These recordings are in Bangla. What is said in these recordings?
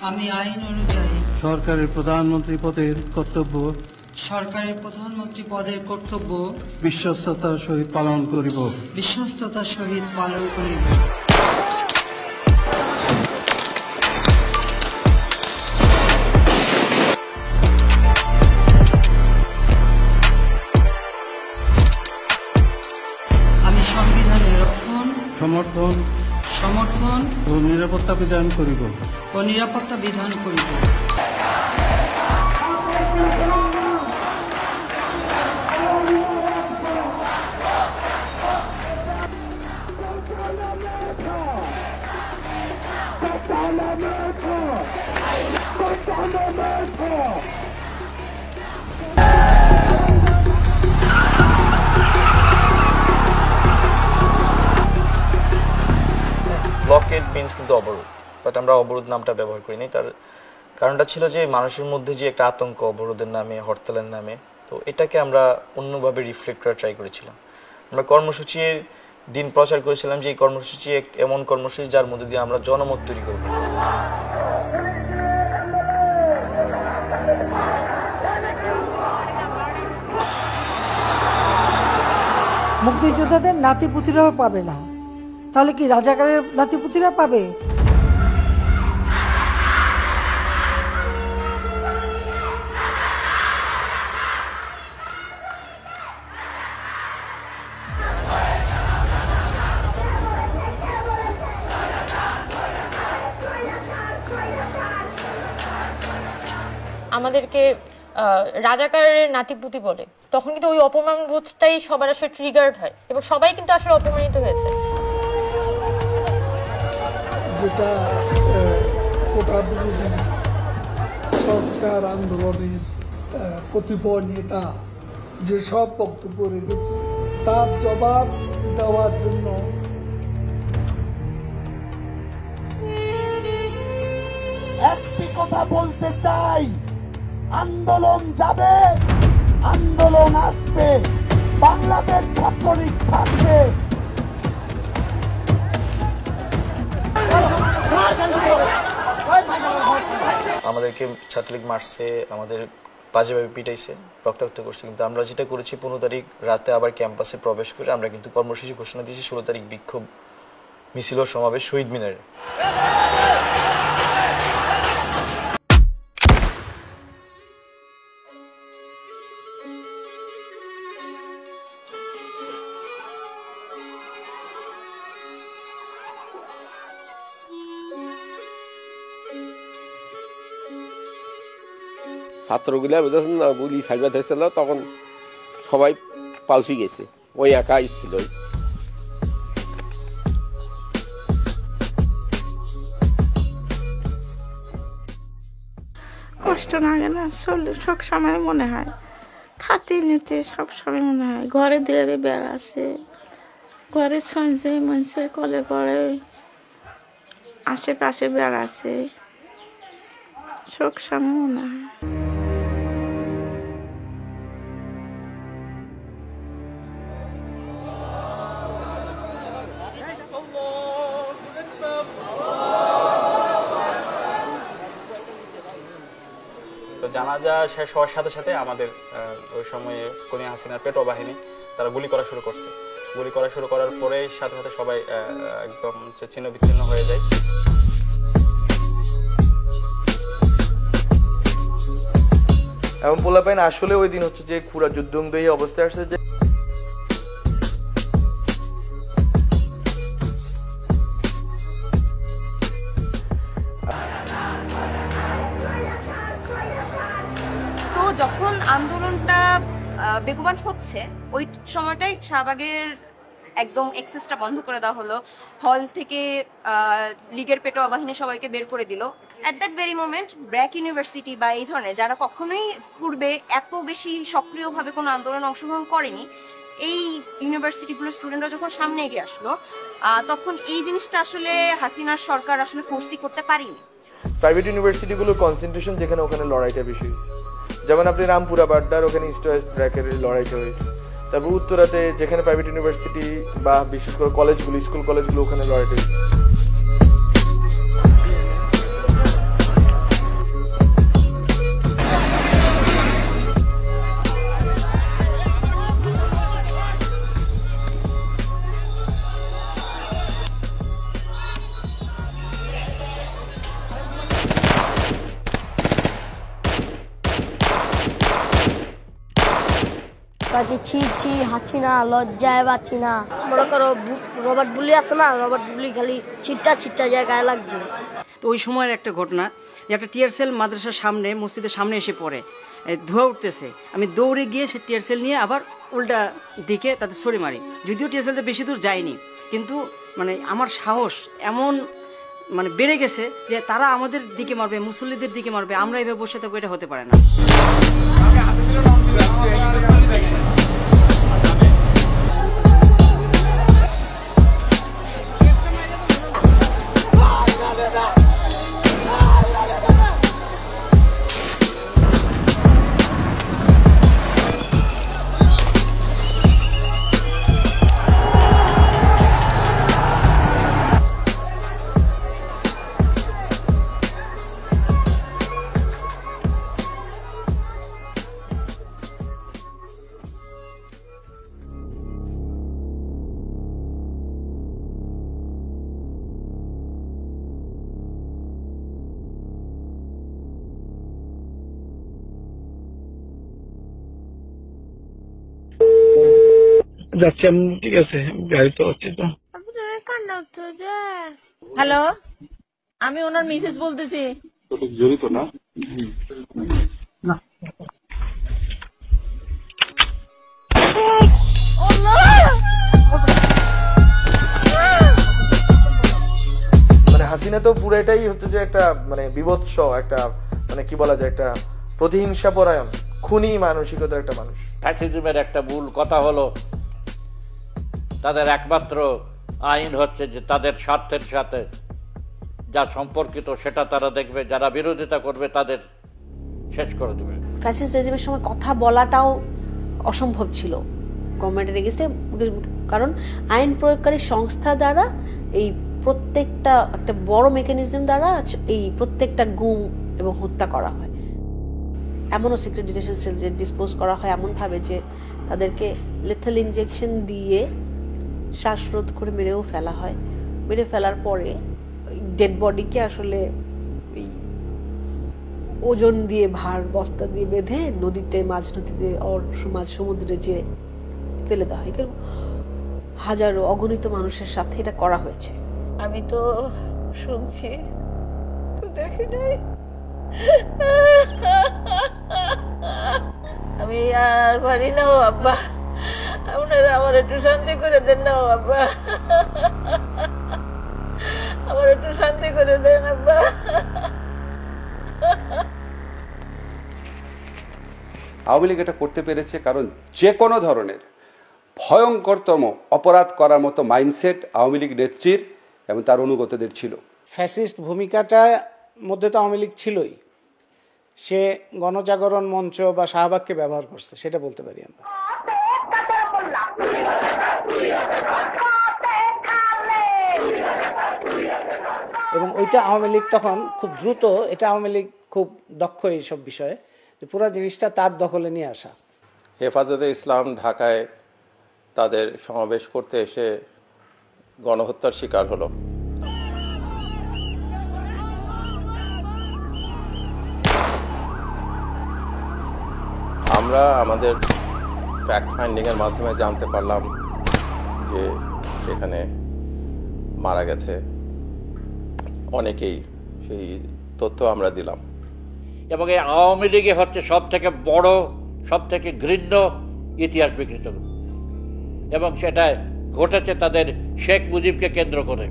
আমি আইন অনুযায়ী সরকারের প্রধানমন্ত্রী পদের কর্তব্য বিশ্বস্ততার সহিত পালন করিব। আমি সংবিধানের রক্ষণ, সমর্থন ও নিরাপত্তা বিধান করিব। ব্লকেড মিন্স কিন্তু অবরোধ, বাট আমরা অবরোধ নামটা ব্যবহার করিনি। তার কারণটা ছিল যে মানুষের মধ্যে যে একটা আতঙ্ক অবরোধের নামে, হরতালের নামে, তো এটাকে আমরা অন্যভাবে রিফ্লেক্ট করার ট্রাই করেছিলাম। আমরা কর্মসূচির দিন প্রচার করেছিলাম যে এই কর্মসূচি এমন কর্মসূচি যার মধ্যে দিয়ে আমরা জনমত তৈরি করব। মুক্তিযোদ্ধাদের নাতিপুতিরাও পাবে না, তাহলে কি রাজাকারের নাতিপুতিরা পাবে? আমাদেরকে রাজাকারের নাতিপুতি বলে, তখন কিন্তু ওই অপমান বোধটাই সবার আসলে ট্রিগার্ড হয় এবং সবাই কিন্তু আসলে অপমানিত হয়েছে। যেটা কোটা বিরোধী সংস্কার আন্দোলনের কতিপয় নেতা যে সব বক্তব্য রেখেছে তার জবাব দেওয়ার জন্য একটি কথা বলতে চাই, আন্দোলন যাবে, আন্দোলন আসবে, বাংলাদেশ ছাত্রলীগ থাকবে। আমাদেরকে ছাত্রলীগ মারছে, আমাদের বাজেভাবে পিটাইছে, রক্তাক্ত করছে, কিন্তু আমরা যেটা করেছি 15 তারিখ রাতে আবার ক্যাম্পাসে প্রবেশ করে আমরা কিন্তু কর্মসূচি ঘোষণা দিয়েছি 16 তারিখ বিক্ষোভ মিছিল ও সমাবেশ শহীদ মিনারে। ছাত্রগুলা বুঝেছেন না, গুলি সাইডে ধরেছিল, তখন সবাই পালসি গেছে, ওই একাই ছিল। কষ্ট লাগে না? চলে সব সময় মনে হয়, খাতে নিতে সব সময় মনে হয় ঘরে দুয়ারে বেড়া আছে, ঘরে সঞ্চয় মঞ্চে কলে করে আশেপাশে বেড়া আছে, সব সময় মনে হয়। জানাজা শেষ হওয়ার সাথে সাথে আমাদের ওই সময়ে কোনি হাসিনার পেটোয়া বাহিনী তারা গুলি করা শুরু করছে। গুলি করা শুরু করার পরে সাথে সাথে সবাই একদম ছিন্ন বিচ্ছিন্ন হয়ে যায়। এবং পোলাপাইন আসলে ওই দিন হচ্ছে যে পুরা যুদ্ধংদেহী অবস্থায় আসছে, যে যখন আন্দোলনটা বেগবান হচ্ছে ওই সময়টাই শাহবাগের একদম এক্সেসটা বন্ধ করে দেওয়া হলো, হল থেকে লীগের পেটোয়া বাহিনী সবাইকে বের করে দিল। At that very moment BRAC university বা এই ধরনের যারা কখনোই পূর্বে এত বেশি সক্রিয়ভাবে কোনো আন্দোলনে অংশগ্রহণ করেনি, এই ইউনিভার্সিটিগুলোর স্টুডেন্টরা যখন সামনে এগিয়ে আসলো, তখন এই জিনিসটা আসলে হাসিনার সরকার আসলে ফোর্সই করতে পারেনি। প্রাইভেট ইউনিভার্সিটিগুলোর কনসেন্ট্রেশন যেখানে, ওখানে লড়াইটা বেশি হয়েছে। যেমন আপনি রামপুরা বাড্ডার ওখানে ইস্ট ওয়েস্ট ব্র্যাকের লড়াইটা হয়েছে, তারপর উত্তরাতে যেখানে প্রাইভেট ইউনিভার্সিটি বা বিশেষ করে কলেজগুলো, স্কুল কলেজগুলো, ওখানে লড়াইটা বাকি ছি ছি হাসি না, লজ্জায় পাচ্ছি না। মনে করো রবার্ট বুলি আছে না, রবার্ট বুলি খালি ছিটটা ছিটটা জায়গায় লাগছে। তো ওই সময়ের একটা ঘটনা, যে একটা টিয়ার সেল মাদ্রাসার সামনে, মসজিদের সামনে এসে পড়ে, ধোঁয়া উঠতেছে। আমি দৌড়ে গিয়ে সে টিয়ার সেল নিয়ে আবার উল্টা দিকে তাদের ছড়ে মারি। যদিও টিয়ার সেলটা বেশি দূর যায়নি, কিন্তু মানে আমার সাহস এমন মানে বেড়ে গেছে যে তারা আমাদের দিকে মারবে, মুসল্লিদের দিকে মারবে, আমরা এভাবে বসে থাকবো, এটা হতে পারে না। যাচ্ছি আমি, ঠিক আছে, গাড়ি তো হচ্ছে তো। হ্যালো, আমি ওনার মিসেস বলতেছি। জড়িত না? মানে হাসিনা তো পুরাটাই হচ্ছে যে একটা মানে বিভৎস একটা, মানে কি বলা যায়, একটা প্রতিহিংসা পরায়ণ, খুনি মানসিকতার একটা মানুষ। ফ্যাসিজমের একটা মূল কথা হলো তাদের একমাত্র আইন হচ্ছে যে তাদের স্বার্থের সাথে যা সম্পর্কিত সেটা তারা দেখবে, যারা বিরোধিতা করবে তাদের শেষ করে দেবে। ফ্যাসিস্ট রেজিমের সময় কথা বলাটাও অসম্ভব ছিল গভর্নমেন্টের এগেইনস্টে, কারণ আইন প্রয়োগকারী সংস্থা দ্বারা এই প্রত্যেকটা একটা বড় মেকানিজম দ্বারা এই প্রত্যেকটা গুম এবং হত্যা করা হয়। এমনও সিক্রেট ডিটেনশন সেল যে ডিসপোজ করা হয় এমনভাবে যে তাদেরকে লেথাল ইনজেকশন দিয়ে শ্বাসরোধ করে মেরেও ফেলা হয়। মেরে ফেলার পরে ডেড বডিকে আসলে ওজন দিয়ে, ভার বস্তা দিয়ে বেঁধে নদীতে, মাঝ নদীতে, মাঝ সমুদ্রে যে ফেলে দেওয়া হয়। হাজারো অগণিত মানুষের সাথে এটা করা হয়েছে। আমি তো শুনছি, তো দেখি নাই। আমি আর পারি না ও আব্বা, আপনারা আমার একটু শান্তি করে দেন না ও আব্বা, আমার একটু শান্তি করে দেন আব্বা। আওয়ামী লীগ এটা করতে পেরেছে কারণ যে কোনো ধরনের ভয়ঙ্করতম অপরাধ করার মতো মাইন্ডসেট আওয়ামী লীগ নেত্রীর এবং তার অনুগতদের ছিল। ফ্যাসিস্ট ভূমিকাটার মধ্যে তো আওয়ামী লীগ ছিলই, সে গণজাগরণ মঞ্চ বা শাহবাগকে ব্যবহার করছে, সেটা বলতে পারি আমরা। এবং ওইটা আওয়ামী লীগ তখন খুব দ্রুত, এটা আওয়ামী লীগ খুব দক্ষ এইসব বিষয়ে, পুরো জিনিসটা তার দখলে নিয়ে আসা। হেফাজতে ইসলাম ঢাকায় তাদের সমাবেশ করতে এসে গণহত্যার শিকার হলো। আমরা আমাদের ফ্যাক্ট ফাইন্ডিং এর মাধ্যমে জানতে পারলাম যে সেখানে মারা গেছে অনেকেই, সেই তথ্য আমরা দিলাম। এবং এই আওয়ামী লীগে হচ্ছে সব থেকে বড়, সব থেকে ঘৃণ্য ইতিহাস বিকৃত, এবং সেটা ঘটেছে তাদের শেখ মুজিবকে কেন্দ্র করে।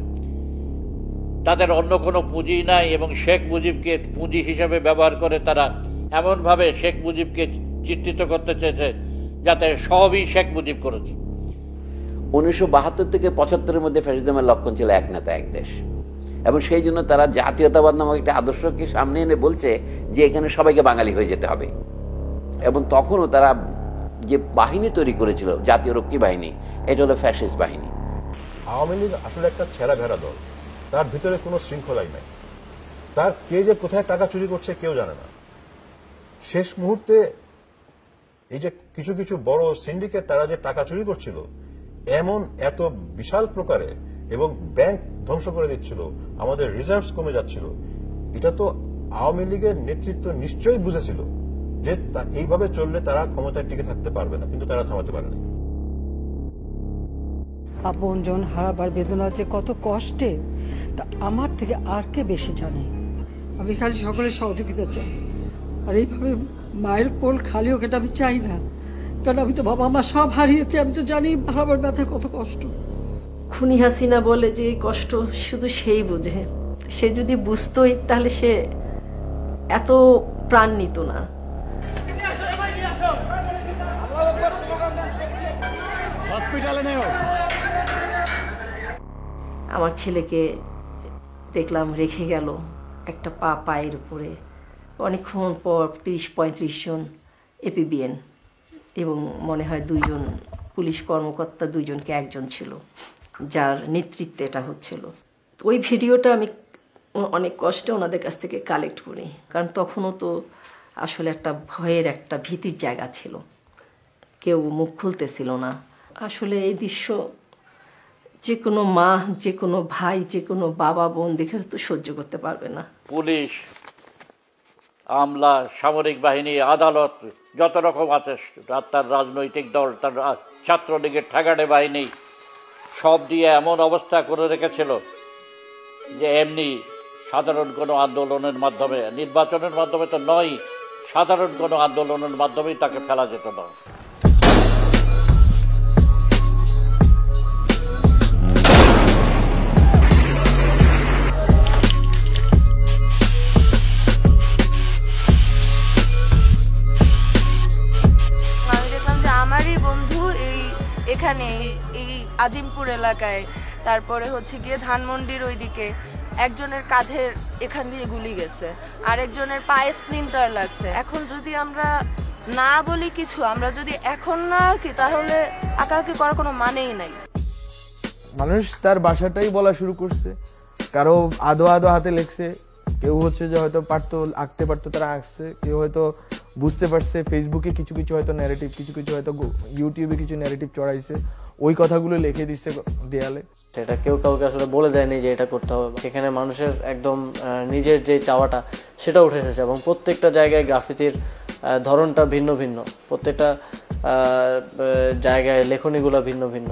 তাদের অন্য কোনো পুঁজি নাই, এবং শেখ মুজিবকে পুঁজি হিসেবে ব্যবহার করে তারা এমনভাবে শেখ মুজিবকে চিত্রিত করতে চেয়েছে যাতে সবই শেখ মুজিব করেছে। 1972 থেকে 75-এর মধ্যে ফ্যাসিজমের লক্ষণ ছিল এক নেতা এক দেশ, এবং সেই জন্য তারা জাতীয়তাবাদ নামক একটা আদর্শকে সামনে এনে বলছে যে এখানে সবাইকে বাঙালি হয়ে যেতে হবে। এবং তখনও তারা যে বাহিনী তৈরি করেছিল জাতীয় রক্ষী বাহিনী, এটা হলো ফ্যাসিস্ট বাহিনী। আওয়ামী লীগ আসলে একটা ছেঁড়া ভেড়া দল, তার ভিতরে কোনো শৃঙ্খলাই নাই। তার কে যে কোথায় টাকা চুরি করছে কেউ জানে না। শেষ মুহূর্তে এই যে কিছু কিছু বড় সিন্ডিকেট তারা যে টাকা চুরি করছিল, এমন এত বিশাল প্রকারে, এবং ব্যাংক ধ্বংস করে দিচ্ছিল, আমাদের রিজার্ভস কমে যাচ্ছিল, এটা তো আওয়ামী লীগের নেতৃত্ব নিশ্চয়ই বুঝেছিল যে এইভাবে চললে তারা ক্ষমতায় টিকে থাকতে পারবে না, কিন্তু তারা থামাতে পারেনি। আপনজন হারাবার বেদনা যে কত কষ্টে, তা আমার থেকে আর কে বেশি জানে। আমি খালি সকলের সহযোগিতা চাই, আর এইভাবে মায়ের কোল খালি হোক এটা আমি চাই না, কারণ আমি তো বাবা মা সব হারিয়েছি, আমি তো জানি হারাবার ব্যথা কত কষ্ট। খুনি হাসিনা বলে যে কষ্ট শুধু সেই বোঝে, সে যদি বুঝতোই তাহলে সে এত প্রাণ নিত না। আমার ছেলেকে দেখলাম রেখে গেল একটা পায়ের উপরে, অনেকক্ষণ পর 30-35 জন এপিবিএন এবং মনে হয় 2 জন পুলিশ কর্মকর্তা, 2 জনকে একজন ছিল যার নেতৃত্বে এটা হচ্ছিল। ওই ভিডিওটা আমি অনেক কষ্টে ওনাদের কাছ থেকে কালেক্ট করি, কারণ তখনও তো আসলে একটা ভয়ের, একটা ভীতির জায়গা ছিল, কেউ মুখ খুলতেছিল না। আসলে এই দৃশ্য যে কোনো মা, যে কোনো ভাই, যে কোনো বাবা বোন দেখে তো সহ্য করতে পারবে না। পুলিশ, আমলা, সামরিক বাহিনী, আদালত, যত রকম আছে, তার রাজনৈতিক দল, তার ছাত্রলীগের ঠেকাটে বাহিনী, সব দিয়ে এমন অবস্থা করে রেখেছিল যে এমনি সাধারণ কোনো আন্দোলনের মাধ্যমে, নির্বাচনের মাধ্যমে তো নয়, সাধারণ কোনো আন্দোলনের মাধ্যমেই তাকে ফেলা যেত না। আমারই বন্ধু এখানে এই আজিমপুর এলাকায়, তারপরে হচ্ছে গিয়ে ধানমন্ডির ওইদিকে একজনের কাঁধের এখান দিয়ে গুলি গেছে, আরেকজনের পায়ে স্প্লিন্টার লাগছে। এখন যদি আমরা না বলি কিছু, আমরা যদি এখন না কি, তাহলে আঁকাআঁকি করার কোনো মানেই নাই। মানুষ তার বাসাটাই বলা শুরু করছে, কারো আদো আদো হাতে লেখছে, কেউ হচ্ছে যে হয়তো পারতো আঁকতে পারতো তারা আঁকছে, কেউ হয়তো বুঝতে পারছে, ফেসবুকে কিছু কিছু হয়তো ন্যারেটিভ, কিছু কিছু হয়তো ইউটিউবে কিছু ন্যারেটিভ চড়াইছে, ওই কথাগুলো লিখে দিচ্ছে দেয়ালে। সেটা কেউ কাউকে আসলে বলে দেয়নি যে এটা করতে হবে। সেখানে মানুষের একদম নিজের যে চাওয়াটা সেটা উঠে এসেছে, এবং প্রত্যেকটা জায়গায় গ্রাফিতির ধরনটা ভিন্ন ভিন্ন, প্রত্যেকটা জায়গায় লেখনীগুলো ভিন্ন ভিন্ন।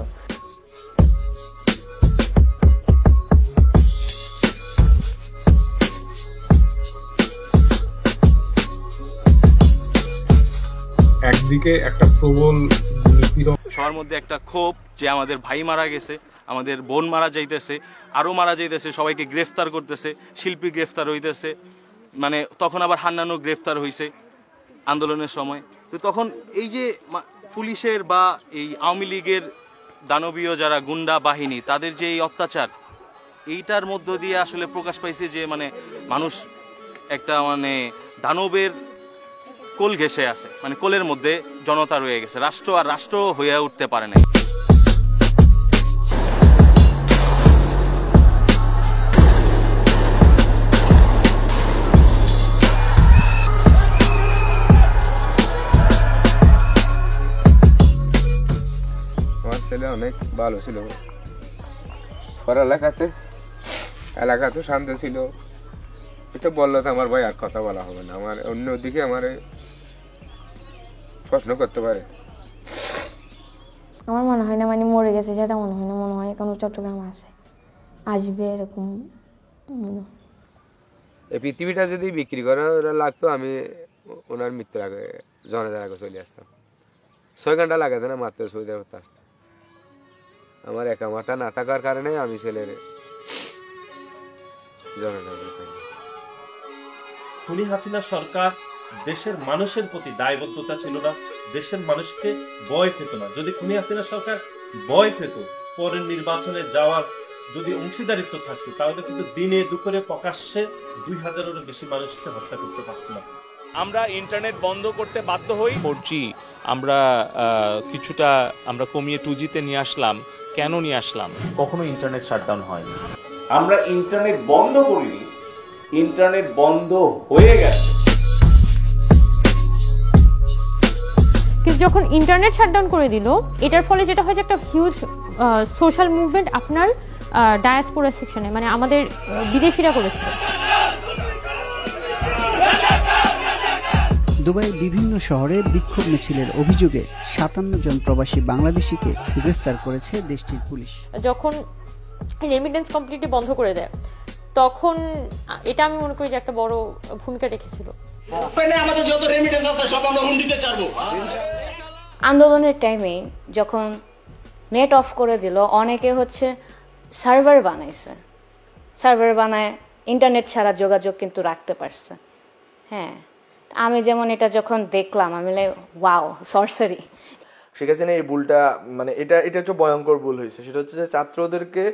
একদিকে একটা প্রবল সবার মধ্যে একটা ক্ষোভ যে আমাদের ভাই মারা গেছে, আমাদের বোন মারা যাইতেছে, আরও মারা যাইতেছে, সবাইকে গ্রেফতার করতেছে, শিল্পী গ্রেফতার হইতেছে, মানে তখন আবার হান্নানও গ্রেফতার হয়েছে আন্দোলনের সময়। তো তখন এই যে পুলিশের বা এই আওয়ামী লীগের দানবীয় যারা গুন্ডা বাহিনী, তাদের যে এই অত্যাচার, এইটার মধ্য দিয়ে আসলে প্রকাশ পাইছে যে মানে মানুষ একটা মানে দানবের কোল ঘেঁষে আছে, মানে কোলের মধ্যে জনতা রয়ে গেছে, রাষ্ট্র আর রাষ্ট্র হয়ে উঠতে পারে না। আমার ছেলে অনেক ভালো ছিল, পড়ালেখাতে এলাকা তো শান্ত ছিল। এটা বললো তো আমার ভাই আর কথা বলা হবে না, আমার অন্যদিকে আমার প্রশ্ন করতে পারে। আমার মনে হয় না মানে মরে গেছে, সেটা মনে হয় না, মনে হয় এখনো চট্টগ্রামে আছে, আসবে এরকম। এই পৃথিবীটা যদি বিক্রি করা লাগতো, আমি ওনার মৃত্যুর আগে জনের আগে চলে আসতাম। 6 ঘন্টা লাগাতে না মাত্র সৌদি আরব আসতাম। আমার একা মাথা না থাকার কারণে আমি ছেলের জনের আগে। খুনি হাসিনা সরকার দেশের মানুষের প্রতি দায়বদ্ধতা ছিল না, দেশের মানুষকে ভয় পেত না। যদি খুনি হাসিনা সরকার ভয় পেত, পরের নির্বাচনে যাওয়ার যদি অংশীদারিত্ব থাকতো, তাহলে কিন্তু দিনে দুপুরে প্রকাশ্যে 2000-এরও বেশি মানুষকে হত্যা করতে পারত না। আমরা ইন্টারনেট বন্ধ করতে বাধ্য হই। 4G আমরা কিছুটা আমরা কমিয়ে 2G-তে নিয়ে আসলাম। কেন নিয়ে আসলাম? কখনো ইন্টারনেট শাটডাউন হয়নি। আমরা ইন্টারনেট বন্ধ করিনি, ইন্টারনেট বন্ধ হয়ে গেছে। কিন্তু যখন ইন্টারনেট শাটডাউন করে দিল, এটার ফলে যেটা হয় যে একটা হিউজ সোশ্যাল মুভমেন্ট আপনার ডায়াসপোরা সেকশনে, মানে আমাদের বিদেশিরা করেছিল। দুবাইয়ের বিভিন্ন শহরে বিক্ষোভ মিছিলের অভিযোগে 57 জন প্রবাসী বাংলাদেশিকে গ্রেফতার করেছে দেশটির পুলিশ। যখন রেমিটেন্স কমপ্লিটলি বন্ধ করে দেয়, তখন এটা আমি মনে করি যে একটা বড় ভূমিকা রেখেছিল। আমাদের যত রেমিটেন্স আছে সব আমরা হুন্ডিতে ছাড়বো। আন্দোলনের টাইমে যখন নেট অফ করে দিল, অনেকে হচ্ছে সার্ভার বানাইছে, সার্ভার বানায় ইন্টারনেট ছাড়া যোগাযোগ কিন্তু রাখতে পারছে। হ্যাঁ, আমি যেমন এটা যখন দেখলাম আমি ওয়াও, সরসারি। শেখ হাসিনা এই ভুলটা, মানে এটা হচ্ছে ভয়ঙ্কর ভুল হয়েছে। সেটা হচ্ছে যে ছাত্রদেরকে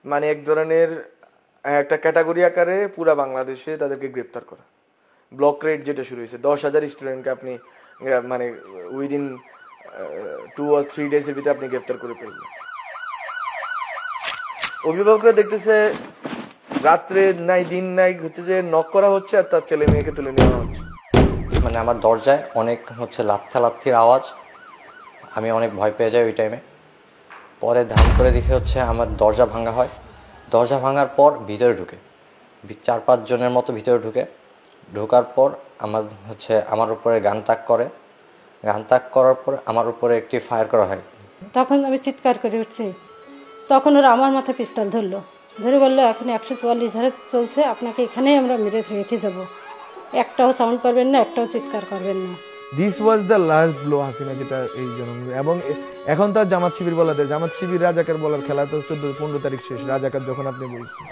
মানে এক ধরনের একটা ক্যাটাগরি আকারে পুরা বাংলাদেশে তাদেরকে গ্রেপ্তার করা। ব্লক রেড যেটা শুরু হয়েছে, 10,000 স্টুডেন্টকে আপনি মানে উইদিন 2 or 3 ডেজের ভিতরে আপনি গ্রেপ্তার করে ফেলবেন। অভিভাবকরা দেখতেছে রাত্রে নাই দিন নাই হচ্ছে যে নক করা হচ্ছে আর তার ছেলে মেয়েকে তুলে নেওয়া হচ্ছে। মানে আমার দরজায় অনেক হচ্ছে লাথির আওয়াজ, আমি অনেক ভয় পেয়ে যাই ওই টাইমে। পরে ধাম করে দেখে হচ্ছে আমার দরজা ভাঙা হয়। দরজা ভাঙার পর ভিতরে ঢুকে 4-5 জনের মতো ভিতরে ঢোকার পর আমার উপরে গান তাক করার পর আমার উপরে একটি ফায়ার করা হয়। তখন আমি চিৎকার করে উঠছি, তখন ওরা আমার মাথায় পিস্তল ধরে বললো এখন 144 ধারে চলছে, আপনাকে এখানেই আমরা মেরে রেখে যাব, একটাও সাউন্ড করবেন না, একটাও চিৎকার করবেন না। This was the last blow Hasina, যেটা এই জন্য। এবং এখন তার জামাত শিবির বলা যায়, জামাত শিবির রাজাকার বলার খেলা তো 14-15 তারিখ শেষ। রাজাকার যখন আপনি বলছেন,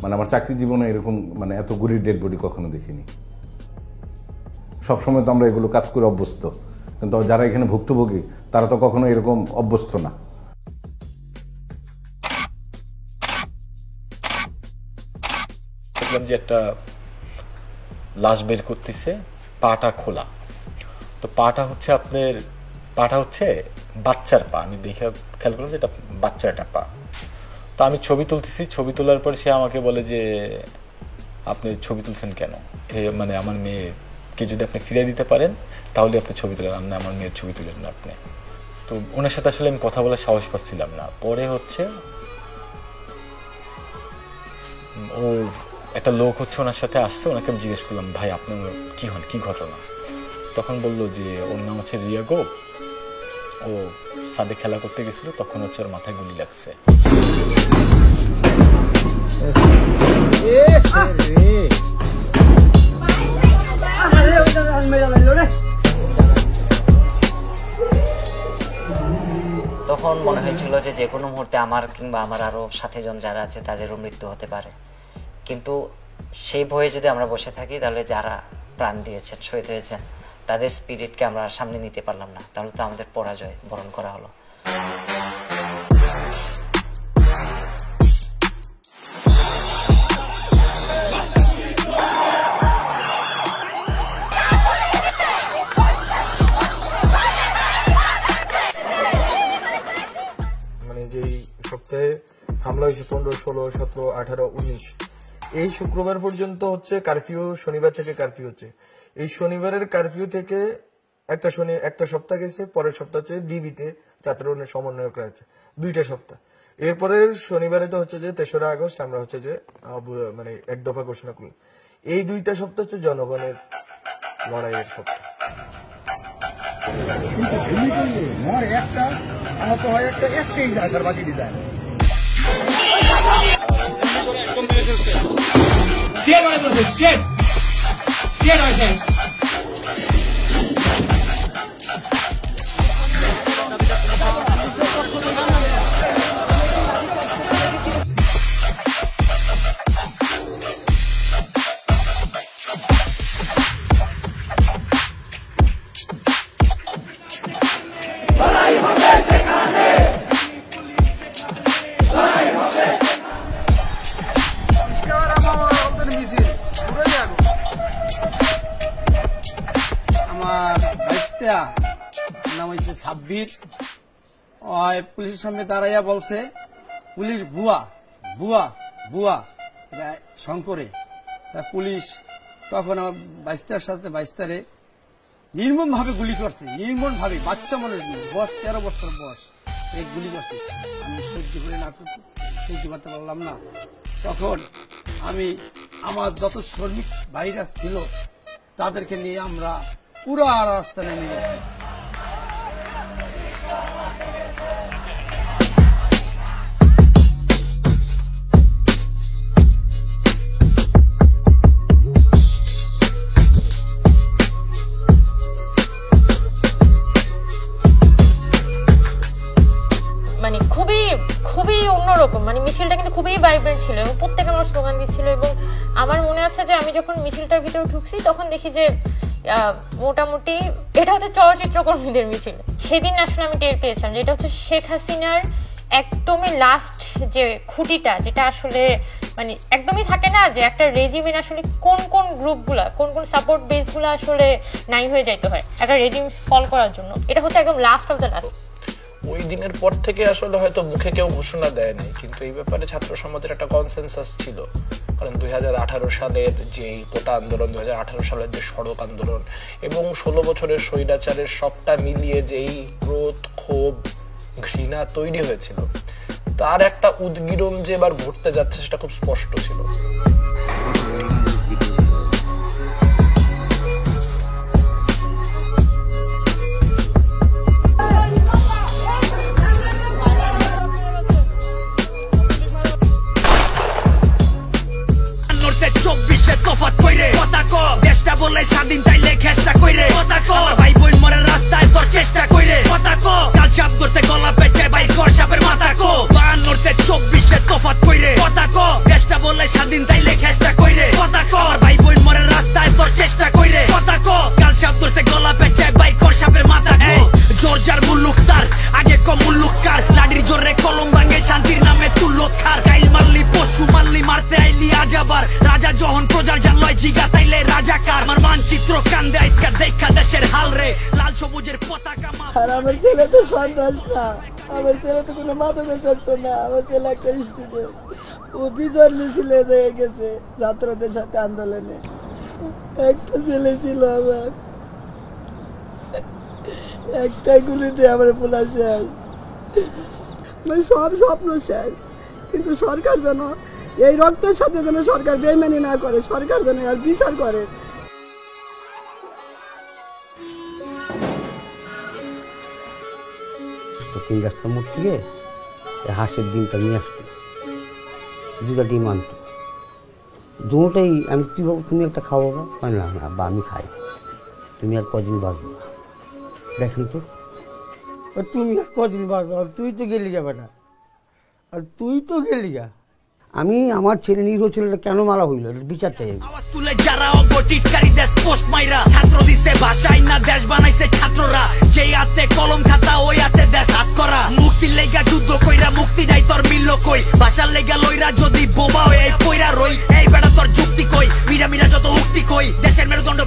মানে আমার চাকরি জীবনে এরকম মানে এত গুলির ডেড বডি কখনো দেখিনি। সবসময় তো আমরা এগুলো কাজ করে অভ্যস্ত, কিন্তু যারা এখানে ভুক্তভোগী তারা তো কখনো এরকম অভ্যস্ত না। দেখলাম যে একটা লাশ বের করতেছে, পাটা খোলা। তো পাটা হচ্ছে বাচ্চার পা। আমি দেখে খেয়াল করলাম যে এটা বাচ্চার একটা পা। তো আমি ছবি তুলতেছি, ছবি তোলার পর সে আমাকে বলে যে আপনি ছবি তুলছেন কেন? মানে আমার মেয়েকে যদি আপনি ফিরিয়ে দিতে পারেন তাহলে আপনি ছবি তুলেন, না আমার মেয়ের ছবি তুলেন না আপনি। তো ওনার সাথে আসলে আমি কথা বলার সাহস পাচ্ছিলাম না। পরে ওর একটা লোক ওনার সাথে আসছে, ওনাকে আমি জিজ্ঞেস করলাম ভাই আপনার কি হন, কি ঘটনা? তখন বললো যে ওর নাম হচ্ছে রিয়া গো, ও সাদে খেলা করতে গেছিল, তখন ওর মাথায় গুলি লাগছে। তখন মনে হয়েছিল যে কোনো মুহূর্তে আমার কিংবা আমার আরো সাথে জন যারা আছে তাদেরও মৃত্যু হতে পারে। কিন্তু সেই ভয়ে যদি আমরা বসে থাকি তাহলে যারা প্রাণ দিয়েছেন, শহীদ হয়েছেন, তাদের স্পিরিটকে আমরা সামনে নিতে পারলাম না, তাহলে তো আমাদের পরাজয় বরণ করা হলো। মানে যেই সপ্তাহে হামলা হয়েছে 15, 16, 17, 18, 19, এই শুক্রবার পর্যন্ত হচ্ছে কারফিউ, শনিবার থেকে কারফিউ হচ্ছে। এই শনিবারের কারফিউ থেকে একটা সপ্তাহ গেছে, পরের সপ্তাহ হচ্ছে ডিবিতে ছাত্র সমন্বয়করা আছে 2টা সপ্তাহ। এরপরের শনিবারে তো হচ্ছে যে 3রা আগস্ট আমরা হচ্ছে যে মানে এক দফা ঘোষণা করলাম। এই 2টা সপ্তাহ হচ্ছে জনগণের লড়াইয়ের সপ্তাহ। বীর পুলিশের সামনে দাঁড়াইয়া বলছে পুলিশ ভুয়া ভুয়া ভুয়া এটা শঙ্করে। পুলিশ তখন আমার বাইস্তার সাথে বাইস্তারে নির্মম ভাবে গুলি করছে, নির্মম ভাবে, বাচ্চা মানুষ নেই, 13 বছর বয়স, এই গুলি করছে। আমি সহ্য করে না সহ্য করতে পারলাম না। তখন আমি আমার যত শ্রমিক ভাইরা ছিল তাদেরকে নিয়ে আমরা পুরো রাস্তা নেমে গেছি। মানে খুবই অন্যরকম, মানে মিছিলটা কিন্তু খুবই ভাইব্রেন্ট ছিল এবং প্রত্যেকটা মানুষ স্লোগান দিচ্ছিল। এবং আমার মনে আছে যে আমি যখন মিছিলটার ভিতরে ঢুকছি তখন দেখি যে মোটামুটি এটা হচ্ছে চলচ্চিত্র কর্মীদের মিছিল। সেদিন আসলে আমি টের পেয়েছিলাম যে এটা হচ্ছে শেখ হাসিনার একদমই লাস্ট যে খুঁটিটা, যেটা আসলে মানে একদমই থাকে না যে একটা রেজিমের আসলে কোন কোন গ্রুপগুলা, কোন কোন সাপোর্ট বেসগুলো আসলে নাই হয়ে যাইতে হয় একটা রেজিম ফল করার জন্য। এটা হচ্ছে একদম লাস্ট অফ দ্য লাস্ট। ওই দিনের পর থেকে আসলে হয়তো মুখে কেউ ঘোষণা দেয় নাই, কিন্তু এই ব্যাপারে ছাত্র সমাজের একটা কনসেনসাস ছিল। কারণ 2018 সালের যে কোটা আন্দোলন, 2018 সালের যে সড়ক আন্দোলন এবং 16 বছরের স্বৈরাচারের সবটা মিলিয়ে যেই ক্রোধ, ক্ষোভ, ঘৃণা তৈরি হয়েছিল, তার একটা উদ্গীরণ যে এবার ঘটতে যাচ্ছে সেটা খুব স্পষ্ট ছিল। স্বাধীন তাইলে খেষ্টা কইরে কথা কো, ভাই বোন মরে রাস্তায় তোর চেষ্টা কইরে কথা কো, কাল সাপ ধরছে গলা পেঁচে বাইর কর সাপের মাথা কো, 52 24 তফাৎ কইরে কথা কো, দেশটা বলে স্বাধীন তাইলে খেষ্টা কইরে কথা কো, ভাই বোন মরে রাস্তায় তোর চেষ্টা কইরে কথা কো, কাল সাপ ধরছে গলা পেঁচে বাইর কর সাপের মাথা কো। জোর যার মুল্লুক তার আগে কম মুল্লুক কার, লাঠির জোরে কলম ভাঙে শান্তির নামে তুল্লুক খার, গাইল মারলি পশু মারলি মারতে আইলি আজ আবার, রাজা যখন প্রজার জানলয় জিগা তাইলে রাজাকার, আমার মানচিত্র কান্দে আইসকা দেখা দেশের হাল রে, লাল সবুজের পতাকা। আর আমার ছেলে তো সন্ত্রাস না, আমার ছেলে তো কোনো মাদকাসক্ত না, আমার ছেলে একটা স্টুডেন্ট, ও বিজয় মিছিলে হয়ে গেছে ছাত্রদের সাথে আন্দোলনে। একটা ছেলে ছিল আমার, একটাই গুলিতে আমার পোলা শেষ, মানে সব স্বপ্ন শেষ। কিন্তু সরকার যেন এই রক্তের সাথে যেন সরকার বেইমানি না করে, সরকার যেন আর বিচার করে। তিন রাস্তার মোড় থেকে হাঁসের ডিমটা নিয়ে আসতো, 2টা ডিম আনতো, দুটোটাই আমি কি বলবো, তুমি একটা খাবো না, না বা আমি খাই, তুমি আর কদিন বাঁচবো, দেখুন তো তুমি আর কদিন বাঁচবো, তুই তো গেলি যাবে না, আর তুই তো গেলি গা। আমি আমার ছেলে নিরীহ ছেলেটা কেন মারা হইল বিচার চাই। তুলে যারা অগটিকারী দেশ পোস্ট মাইরা, ছাত্র দিছে ভাষাই না দেশ বানাইছে ছাত্ররা, যেই হাতে কলম খাতা ওই হাতে দেশ হাত করা, মুক্তির লেগা যুদ্ধ কইরা মুক্তি নাই তোর মিলল কই, ভাষার লেগা লইরা যদি বোবা হয়ে পইরা রই, এই বেটা তোর যুক্তি কই, মিরা মিরা যত উক্তি কই, দেশের মেরুদণ্ড